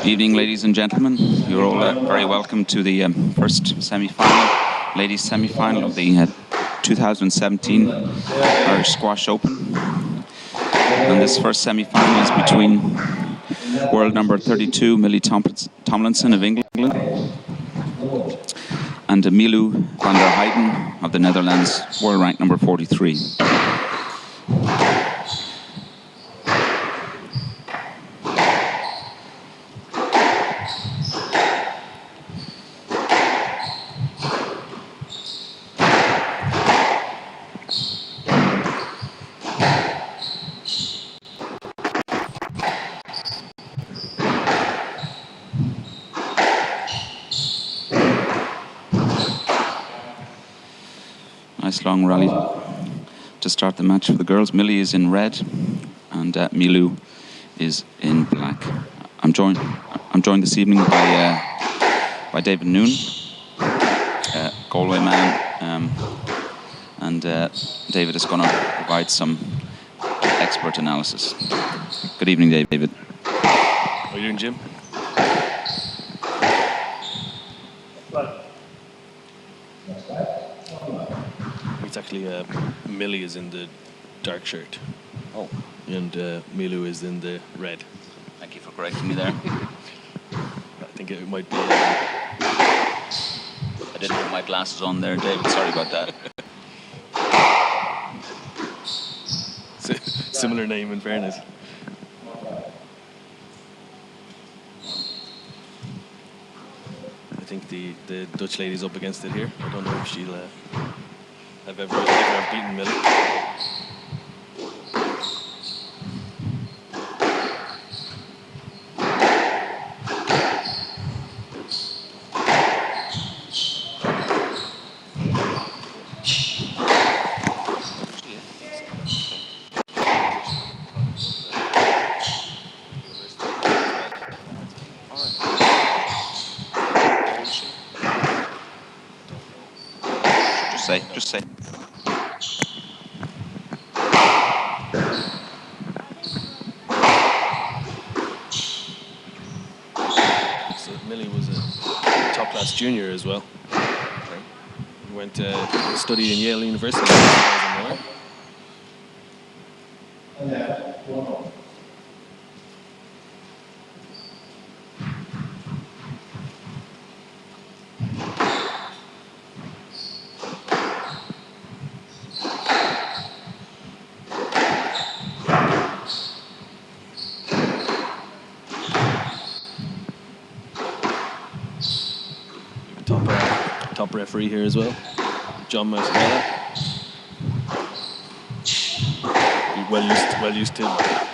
Evening, ladies and gentlemen. You're all very welcome to the first semi-final, ladies semi-final of the 2017 Irish Squash Open. And this first semi-final is between world number 32, M.Tomlinson of England, and M.Tomlinson V M.Heijden of the Netherlands, world rank number 43. Nice long rally to start the match for the girls. Millie is in red and Milou is in black. I'm joined this evening by David Noon, Galway man, and David is going to provide some expert analysis. Good evening, David. How are you doing, Jim? It's actually Millie is in the dark shirt. Oh. And Milou is in the red. Thank you for correcting me there. I think it might be... I didn't put my glasses on there, David. Sorry about that. Similar name, in fairness. I think the Dutch lady's up against it here. I don't know if she'll have ever beaten Millie. Just say. So Millie was a top-class junior as well. He went to study in Yale University. Top referee here as well, John Mascala. Well used to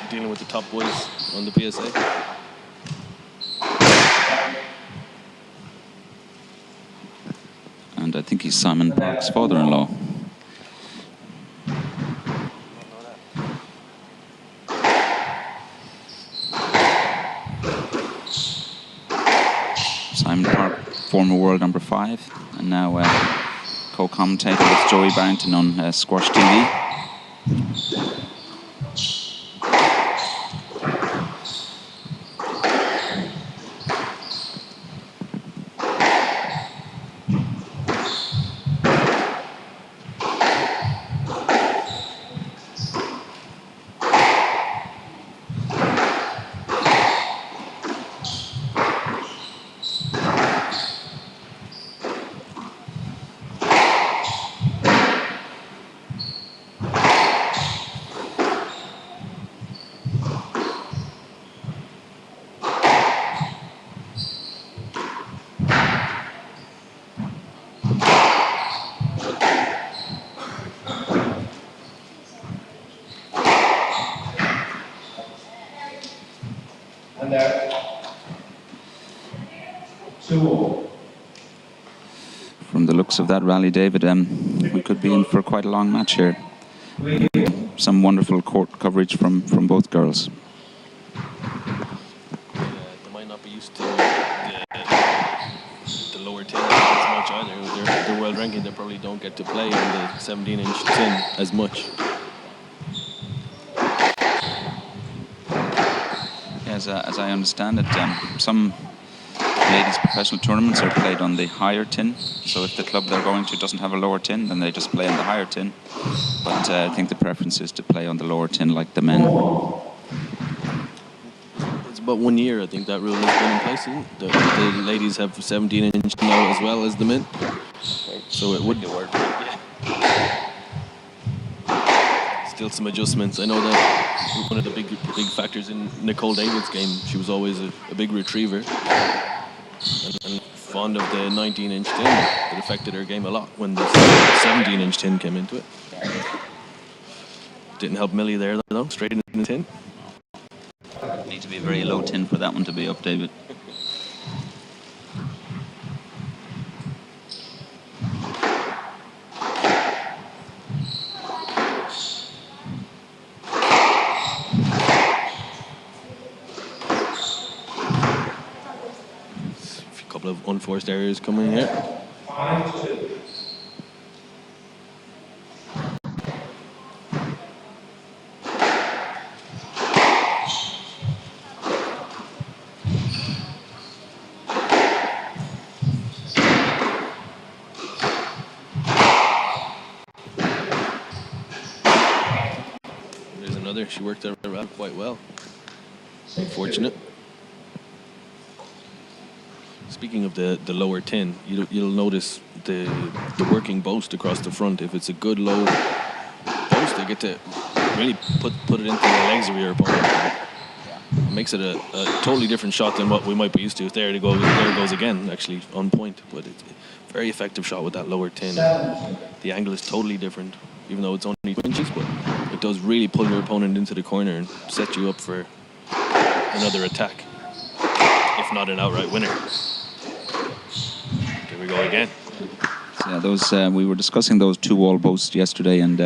dealing with the top boys on the PSA. And I think he's Simon Park's father-in-law. Simon Park, former world number 5, and now co-commentator with Joey Barrington on Squash TV. From the looks of that rally, David, we could be in for quite a long match here. Some wonderful court coverage from both girls. They might not be used to the lower tin as much either. Their world ranking, they probably don't get to play on the 17-inch tin as much. as I understand it, some ladies' professional tournaments are played on the higher tin. So if the club they're going to doesn't have a lower tin, then they just play on the higher tin. But I think the preference is to play on the lower tin like the men. It's about 1 year, I think, that rule has been in place. Isn't it? The ladies have 17-inch now as well as the men. So it would be worth it. Still some adjustments. I know that one of the big factors in Nicole David's game, she was always a big retriever and fond of the 19-inch tin. It affected her game a lot when the 17-inch tin came into it. Didn't help Millie there though, straight into the tin. Need to be a very low tin for that one to be up, David. A couple of unforced errors coming here. 5-2. There's another. She worked that around quite well. Unfortunate. Speaking of the lower tin, you'll notice the working boast across the front. If it's a good low post, they get to really put it into the legs of your opponent. It makes it a totally different shot than what we might be used to. There it goes again, actually on point. But it's a very effective shot with that lower tin. The angle is totally different, even though it's only 2 inches, but it does really pull your opponent into the corner and set you up for another attack, if not an outright winner. Here we go again. Yeah, those we were discussing those 2 wall posts yesterday, and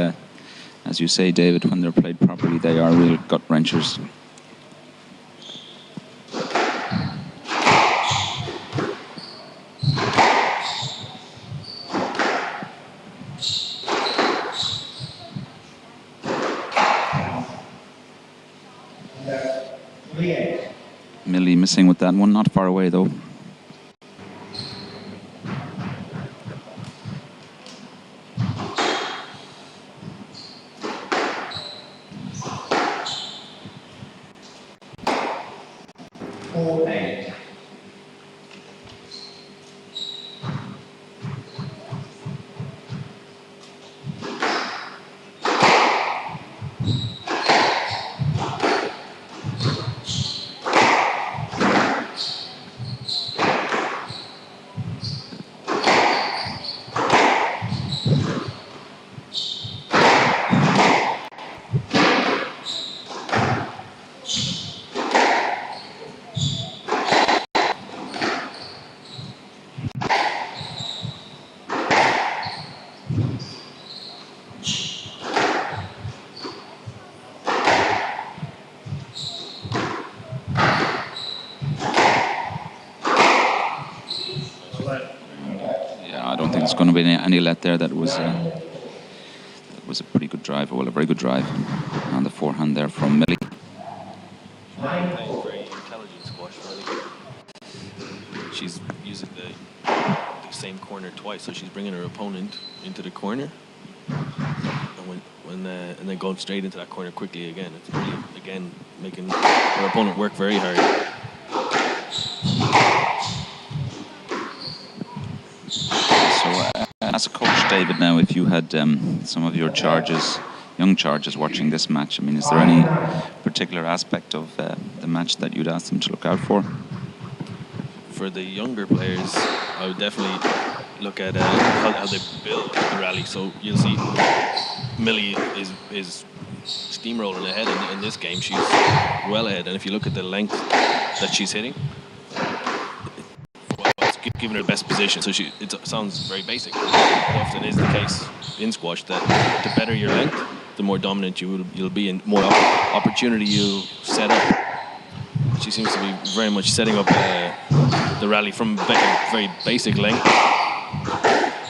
as you say, David, when they're played properly, they are real gut wrenchers. Millie missing with that one, not far away though. There's going to be any let there. That was a pretty good drive, well, a very good drive on the forehand there from Millie. Playing very intelligent squash, really. She's using the same corner twice, so she's bringing her opponent into the corner, and then going straight into that corner quickly again. It's really, again, making her opponent work very hard. As a coach, David, now, if you had some of your young charges watching this match, I mean, is there any particular aspect of the match that you'd ask them to look out for? For the younger players, I would definitely look at how they build the rally. So you'll see Millie is steamrolling ahead in this game. She's well ahead, and if you look at the length that she's hitting, giving her the best position. So it sounds very basic. It often is the case in squash that the better your length, the more dominant you'll be, and more opportunity you set up. She seems to be very much setting up the rally from very basic length,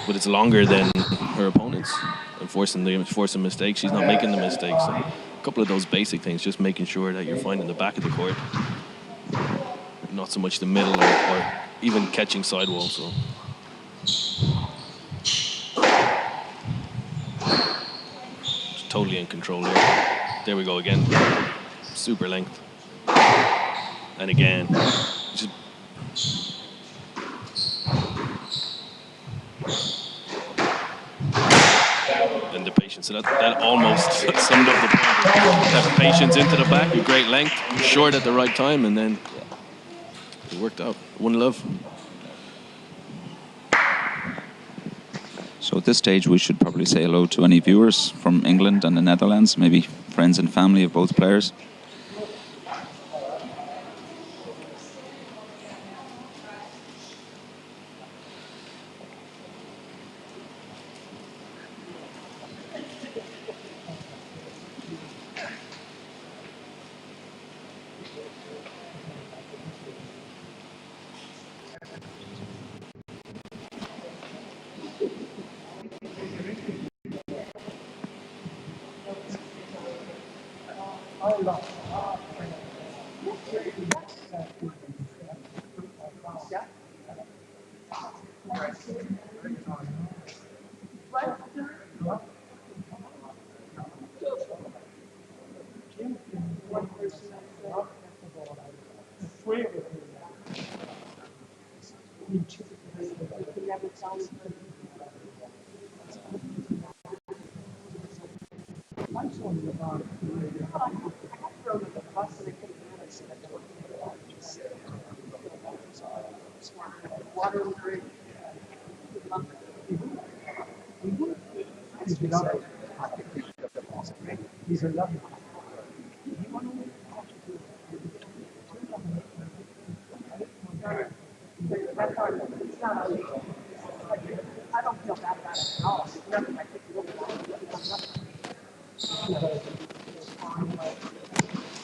but it's longer than her opponents, and forcing mistakes. She's not making the mistakes. So a couple of those basic things, just making sure that you're finding the back of the court not so much the middle or even catching sidewall. So just totally in control here. There we go again. Super length. And again. Just and the patience. So that almost summed up the point. Have patience into the back, a great length, short at the right time, and then it worked out. 1-love. So at this stage, we should probably say hello to any viewers from England and the Netherlands, maybe friends and family of both players.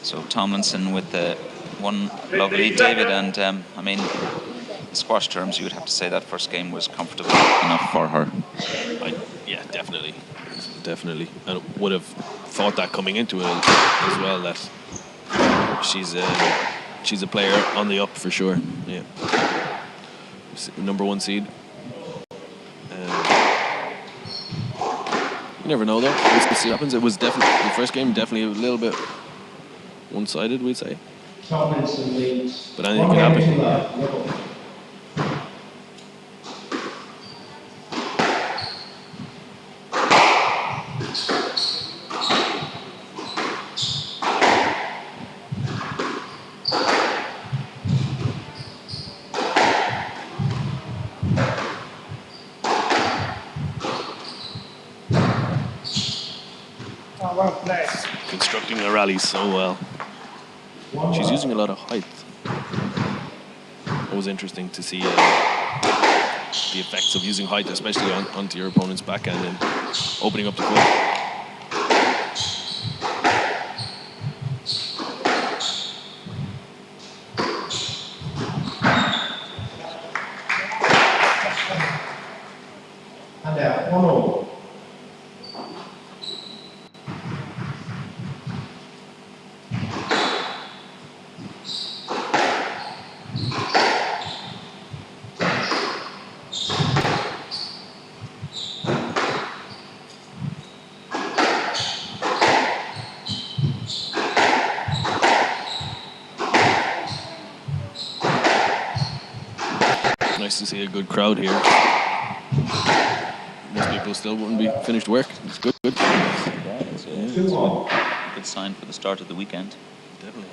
So Tomlinson with the 1-love lead, David, and I mean, in squash terms, you would have to say that first game was comfortable enough for her. Yeah, definitely. And would have thought that coming into it as well, that she's a player on the up for sure. Yeah, number 1 seed. You never know though. We'll see what happens. It was definitely the first game, definitely a little bit one-sided, we'd say. But anything can happen. Constructing the rally so well. She's using a lot of height. It was interesting to see the effects of using height, especially onto your opponent's backhand and opening up the court. Nice to see a good crowd here. Most people still wouldn't be finished work. It's good. Yeah, it's a good sign for the start of the weekend. Definitely.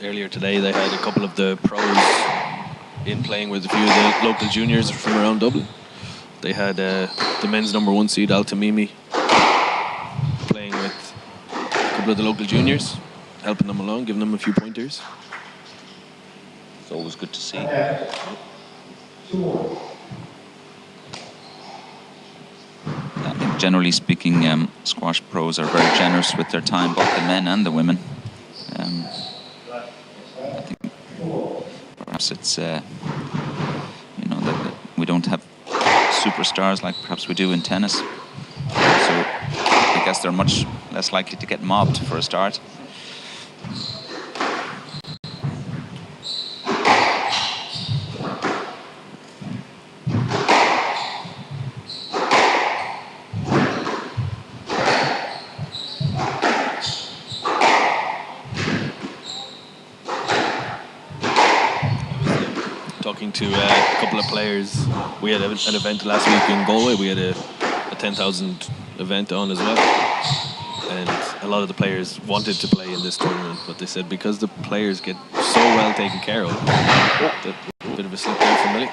Earlier today, they had a couple of the pros in playing with a few of the local juniors from around Dublin. They had the men's number 1 seed, Al-Tamimi, playing with a couple of the local juniors, helping them along, giving them a few pointers. It's always good to see. I think generally speaking, squash pros are very generous with their time, both the men and the women. I think perhaps it's that we don't have superstars like perhaps we do in tennis. So I guess they're much less likely to get mobbed for a start. talking to a couple of players. We had an event last week in Galway. We had a 10,000 event on as well. And a lot of the players wanted to play in this tournament, but they said because the players get so well taken care of, that a bit of a slip there for Millie,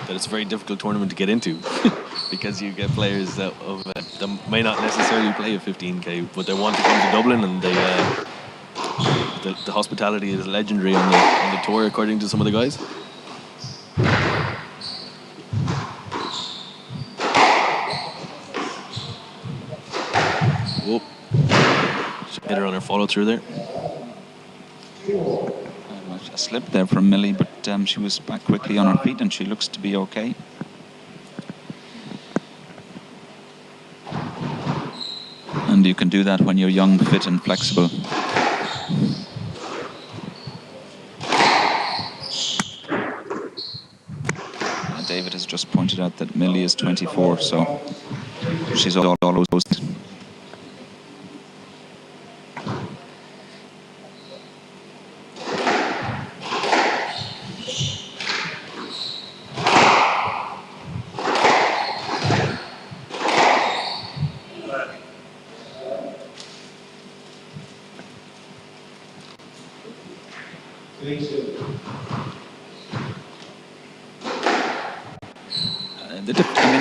that it's a very difficult tournament to get into because you get players that may not necessarily play a 15k, but they want to come to Dublin, and they the hospitality is legendary on the tour, according to some of the guys. Whoop. She hit her on her follow through there. A slip there from Millie, but she was back quickly on her feet, and she looks to be okay. And you can do that when you're young, fit and flexible. David has just pointed out that Millie is 24, so she's all those.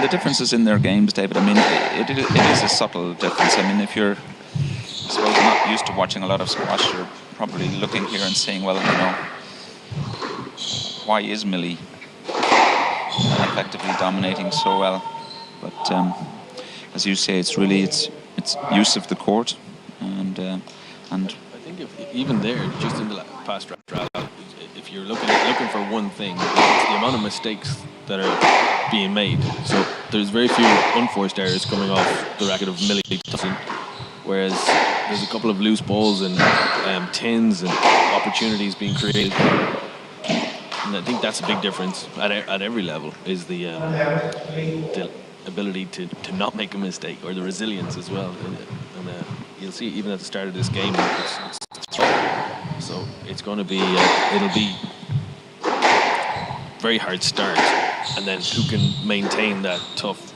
The differences in their games, David, I mean, it is a subtle difference. I mean, if you're, I suppose, not used to watching a lot of squash, you're probably looking here and saying, well, you know, why is Millie effectively dominating so well? But as you say, it's really it's use of the court, and I think even there, just in the past round, if you're looking for one thing, it's the amount of mistakes that are being made. So there's very few unforced errors coming off the racket of Millie Thompson, whereas there's a couple of loose balls and tins and opportunities being created. And I think that's a big difference at every level, is the ability to not make a mistake, or the resilience as well. And you'll see even at the start of this game, so it's going to be it'll be very hard start, and then who can maintain that tough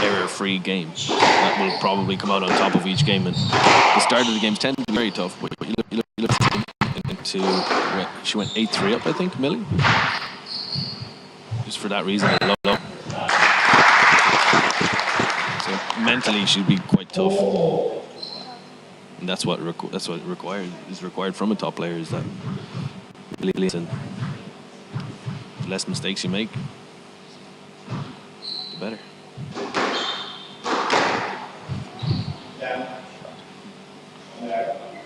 error-free game, that will probably come out on top of each game. And the start of the games tend to be very tough, but you look into, she went 8-3 up, I think, Millie, just for that reason. So mentally she'd be quite tough, and that's what is required from a top player, is that and the less mistakes you make, the better.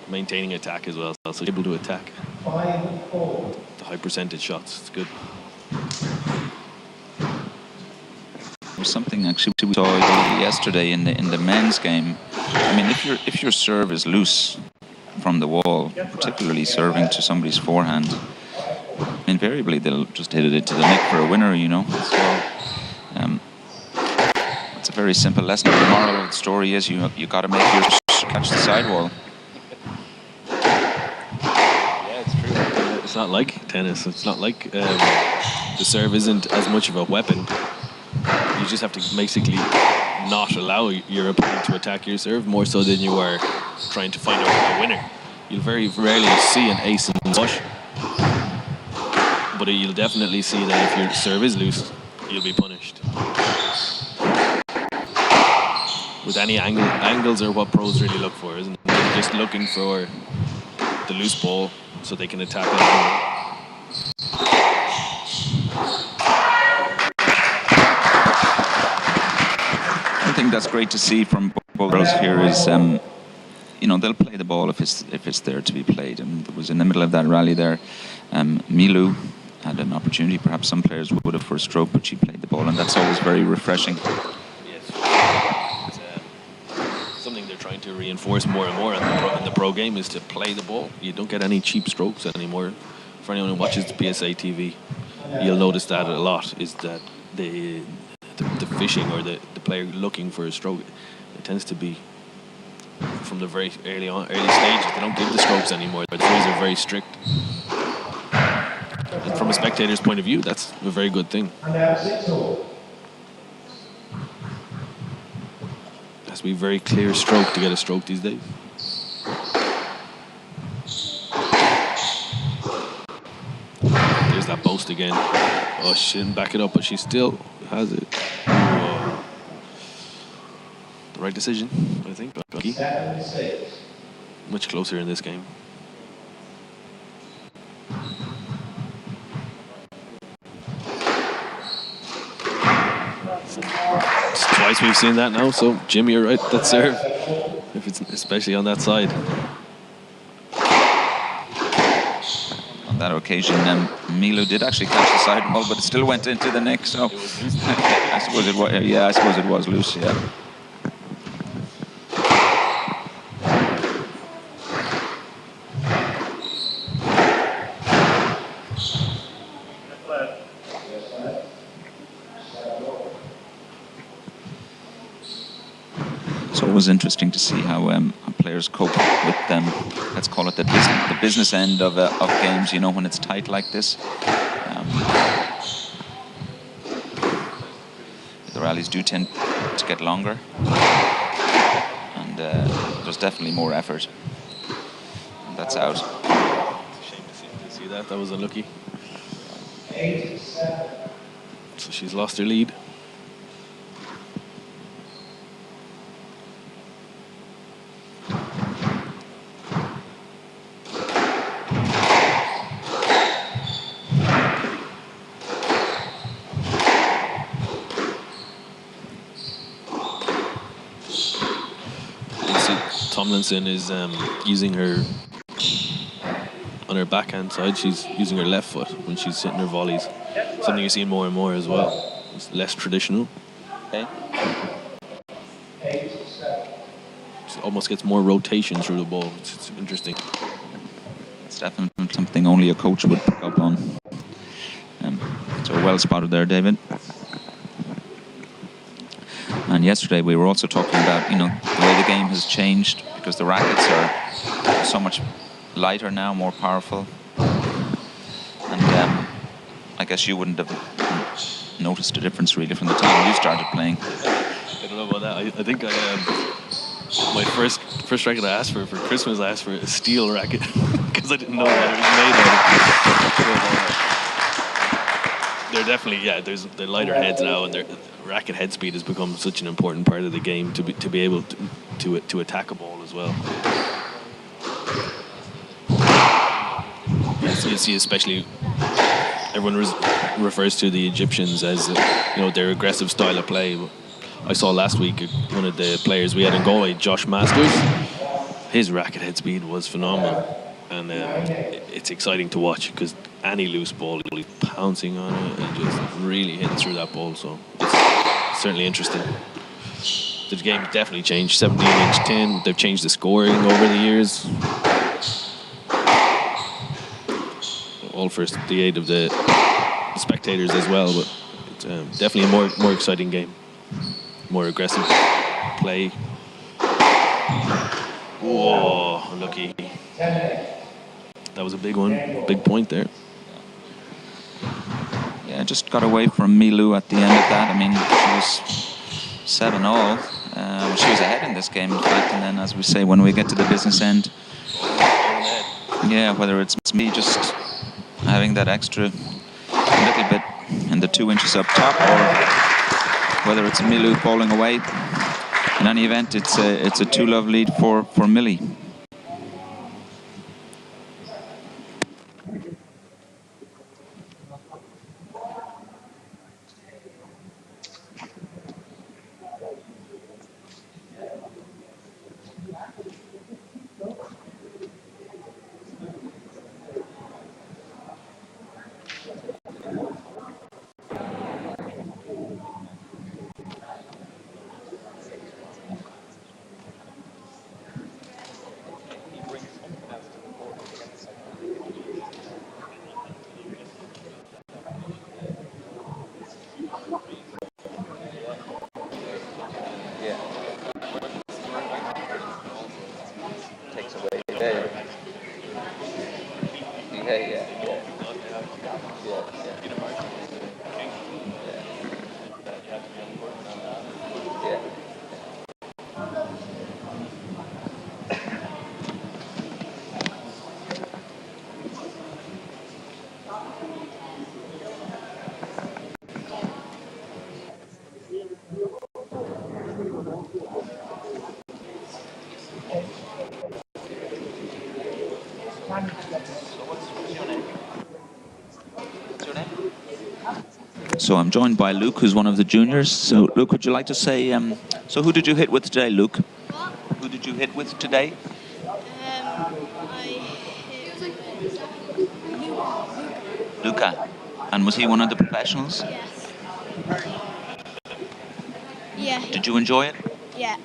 Maintaining attack as well, so able to attack the high percentage shots. It's good. There's something actually we saw yesterday in the men's game. I mean, if your serve is loose from the wall, particularly serving to somebody's forehand, invariably they'll just hit it into the neck for a winner, you know. So it's a very simple lesson. The moral of the story is you got to make your catch the sidewall. Yeah, it's true. It's not like tennis. It's not like the serve isn't as much of a weapon. You just have to basically not allow your opponent to attack your serve more so than you are trying to find a winner. You'll very rarely see an ace in squash, but you'll definitely see that if your serve is loose, you'll be punished. With any angles are what pros really look for, isn't it? They're just looking for the loose ball so they can attack it. I think that's great to see from both girls here is, you know, they'll play the ball if it's there to be played. And it was in the middle of that rally there, Milu had an opportunity. Perhaps some players would have for a stroke, but she played the ball, and that's always very refreshing. Yes. It's something they're trying to reinforce more and more in the pro game, is to play the ball. You don't get any cheap strokes anymore. For anyone who watches the PSA TV, you'll notice that a lot, is that the fishing, or the player looking for a stroke, it tends to be from the very early stages. They don't give the strokes anymore. The rules are very strict. spectator's point of view, that's a very good thing. Has to be a very clear stroke to get a stroke these days. There's that post again. Oh, she didn't back it up, but she still has it. Whoa. The right decision, I think. Lucky. Much closer in this game. It's twice we've seen that now, so Jim, you're right, that serve, if it's especially on that side. On that occasion, Milu did actually catch the side ball, but it still went into the neck, so I suppose it was, yeah, I suppose it was loose, yeah. So it was interesting to see how players cope with let's call it the business end of games, you know, when it's tight like this. The rallies do tend to get longer, and there's definitely more effort. And that's out. Shame to see that. That was unlucky. So she's lost her lead. Tomlinson is using her, on her backhand side, she's using her left foot when she's hitting her volleys. Something you're seeing more and more as well. It's less traditional. Okay. It almost gets more rotation through the ball. It's interesting. It's definitely something only a coach would pick up on. So well spotted there, David. And yesterday we were also talking about, you know, the way the game has changed, because the rackets are so much lighter now, more powerful. And I guess you wouldn't have noticed a difference really from the time you started playing. I don't know about that. I think my first racket I asked for Christmas, I asked for a steel racket because I didn't know what it was made of. They're definitely, yeah, there's the lighter heads now, and the racket head speed has become such an important part of the game to be able to attack a ball as well. You see, especially everyone refers to the Egyptians as their aggressive style of play. I saw last week one of the players we had in Galway, Josh Masters. His racket head speed was phenomenal, and it's exciting to watch because any loose ball, he's pouncing on it and just really hitting through that ball. So it's certainly interesting. The game definitely changed. 17-inch tin. They've changed the scoring over the years. All for the aid of the spectators as well, but it's definitely a more exciting game. More aggressive play. Whoa, unlucky. That was a big one. Big point there. Yeah, just got away from Milu at the end of that. I mean, she was 7-all. She was ahead in this game, in fact. And then, as we say, when we get to the business end, yeah, whether it's me just having that extra little bit in the 2 inches up top, or whether it's Milu bowling away. In any event, it's a 2-love lead for Millie. So I'm joined by Luke, who's one of the juniors. So Luke, would you like to say, so who did you hit with today, Luke? What? Who did you hit with today? I hit Luca. Luca. And was he one of the professionals? Yes. Yeah. Did you enjoy it? Yeah.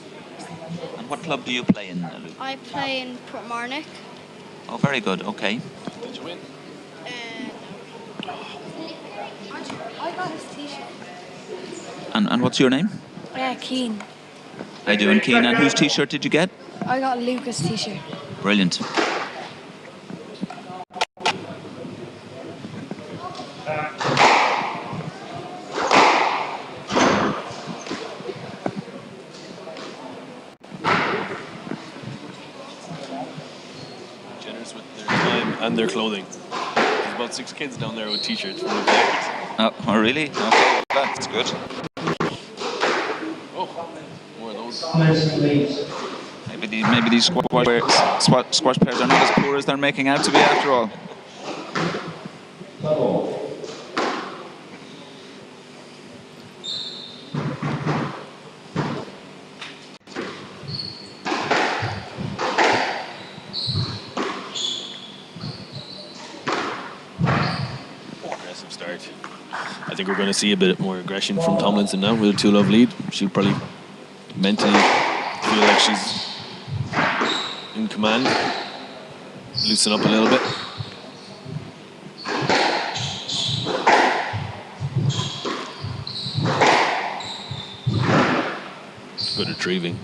And what club do you play in, Luke? I play in Portmarnock. Oh, very good. Okay. Did you win? No. I got his t-shirt. And what's your name? Keen. How you doing, Keen? And whose T-shirt did you get? I got Luca's t-shirt. Brilliant. Generous with their time and their clothing. There's about 6 kids down there with t-shirts from the back. Oh, really? Okay, that's good. Oh, more of those. Maybe these squash players are not as poor as they're making out to be after all. Aggressive start. I think we're going to see a bit more aggression from Tomlinson now with a 2-love lead. She'll probably mentally feel like she's in command. Loosen up a little bit. Good retrieving.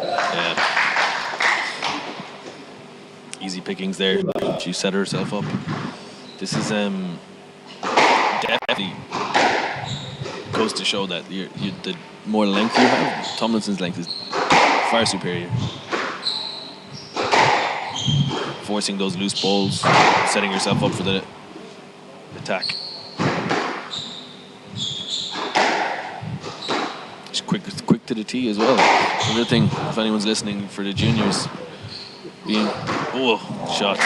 Yeah. Easy pickings there. She set herself up. This is definitely goes to show that the more length you have, Tomlinson's length is far superior. Forcing those loose balls, setting yourself up for the attack. She's quick to the tee as well. Another thing, if anyone's listening for the juniors, being shot.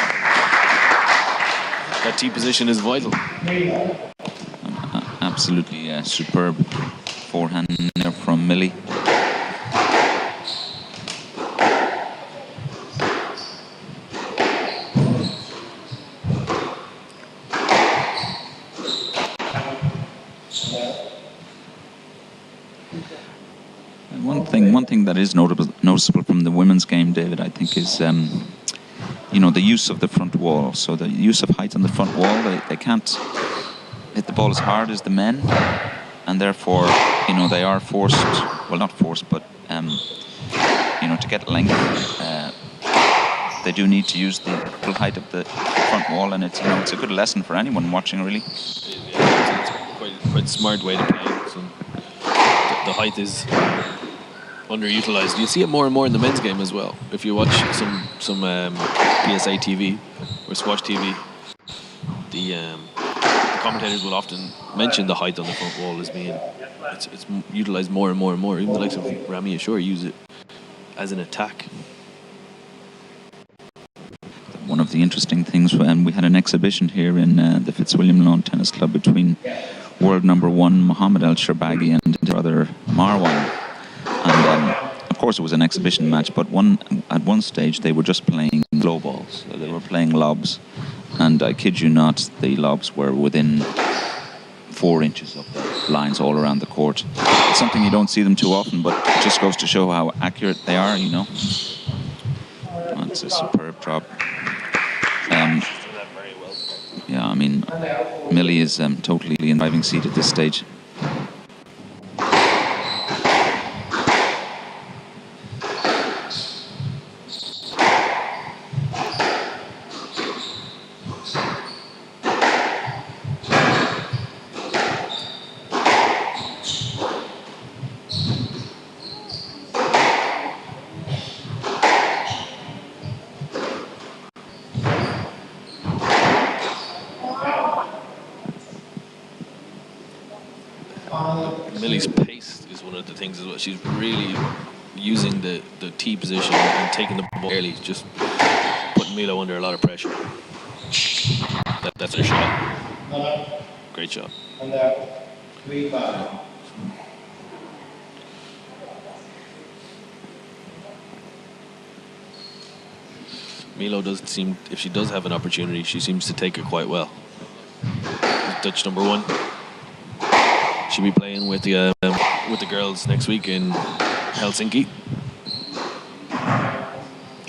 That tee position is vital. Absolutely superb forehand there from Millie. One thing that is noticeable from the women's game, David, I think, is the use of the front wall. So the use of height on the front wall, they can't hit the ball as hard as the men, and therefore, they are forced, well, not forced, but to get length, they do need to use the full height of the front wall, and it's a good lesson for anyone watching, really. It's quite smart way to play it. So the height is underutilized. You see it more and more in the men's game as well. If you watch some PSA TV or Squash TV, the commentators will often mention the height on the front wall as being it's utilized more and more and more. Even the likes of Rami Ashur use it as an attack. One of the interesting things, and we had an exhibition here in the Fitzwilliam Lawn Tennis Club between world number 1 Mohammed El Sherbagi and his brother Marwan. And of course it was an exhibition match, but at one stage they were just playing low balls. So they were playing lobs, and I kid you not, the lobs were within 4 inches of the lines all around the court. It's something you don't see them too often, but it just goes to show how accurate they are, It's a superb drop. Yeah, I mean, Millie is totally in the driving seat at this stage. Millie's pace is one of the things as well. She's really using the tee position and taking the ball early, just putting Milo under a lot of pressure. That's her shot. Great shot. Milo doesn't seem, if she does have an opportunity, she seems to take it quite well. Dutch number 1. She'll be playing with the girls next week in Helsinki.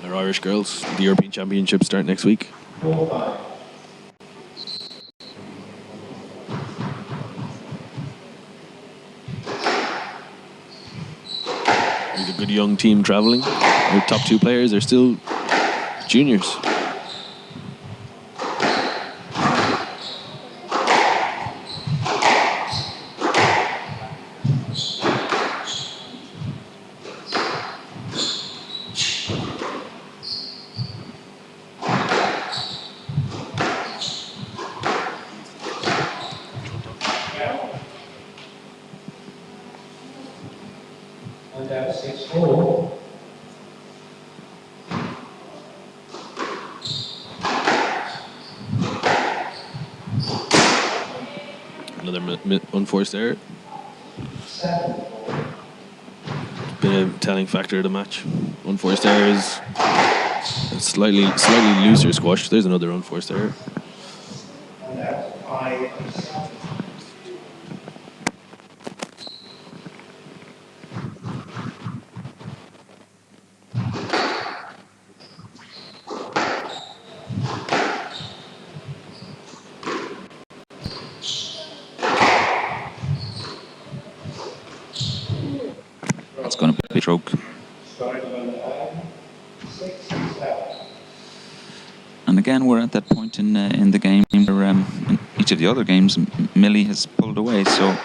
Our Irish girls, the European Championships start next week. There's a good young team traveling. Our top 2 players are still juniors. Another unforced error. Been a telling factor of the match. Unforced errors. A slightly looser squash. There's another unforced error. That's going to be a stroke. And again, we're at that point in the game where in each of the other games, Millie has pulled away. So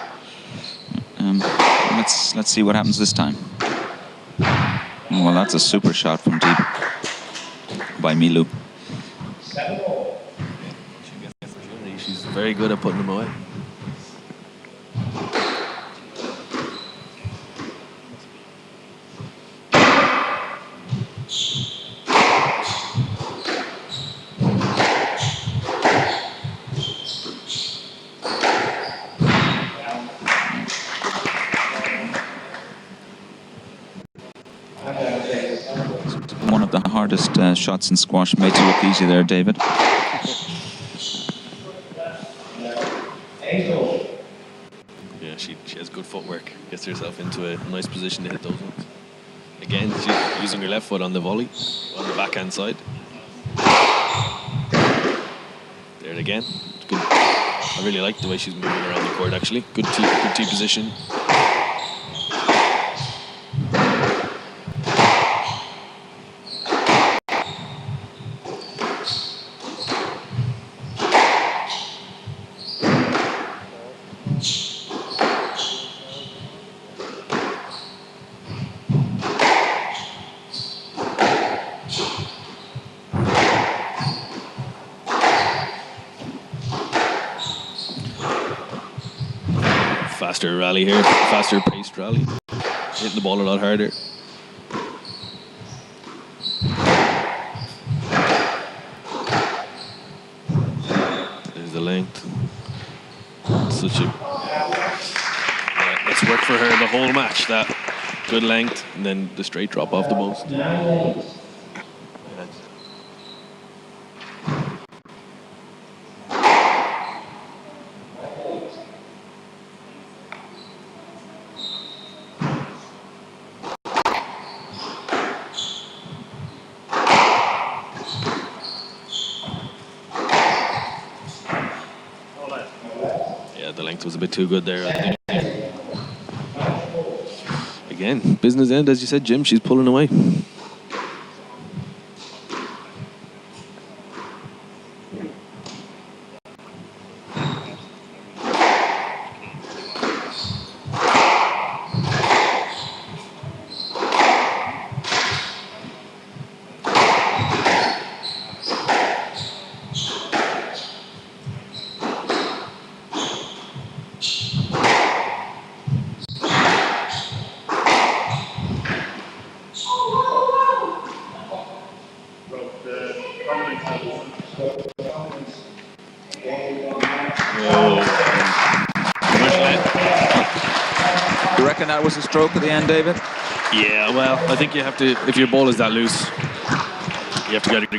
let's see what happens this time. Oh, well, that's a super shot from deep by Milu. She's very good at putting them away. One of the hardest shots in squash made to look easy there, David. Yeah, she has good footwork. Gets herself into a nice position to hit those ones. Again, she's using her left foot on the volley, on the backhand side. There it again. It's good. I really like the way she's moving around the court, actually. Good tee position. Faster rally here, faster paced rally. Hitting the ball a lot harder. There's the length. Such a... Yeah, let's work for her the whole match. That good length and then the straight drop off the post. The length was a bit too good there. Again, business end, as you said, Jim, she's pulling away. You reckon that was a stroke at the end, David? Yeah, well, I think you have to, if your ball is that loose, you have to get it